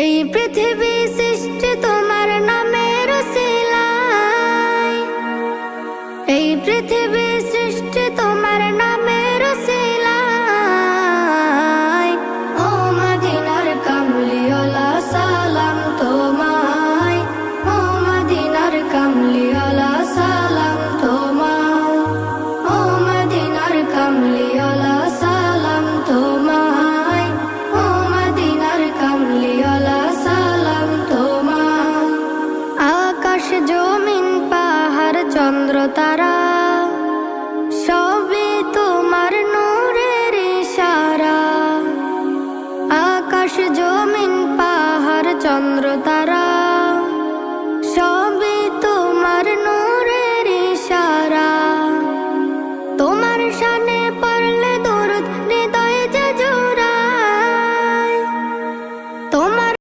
এই পৃথিবী সৃষ্টি তোমার নামের উসিলায়, এই পৃথিবী সৃষ্টি তোমার নামের উসিলায়। ও মদিনার কামলিওয়ালা সালাম তোমায়, ও মদিনার কামলিওয়ালা সালাম তোমায়, ও মদিনার কামলিওয়ালা সালাম তোমায়, ও মদিনার কামলিওয়ালা সালাম তোমায়। আকাশ জমিন পাহাড় চন্দ্র তারা সবই তোমার নূরের ইশারা। আকাশ জমিন পাহাড় চন্দ্র তারা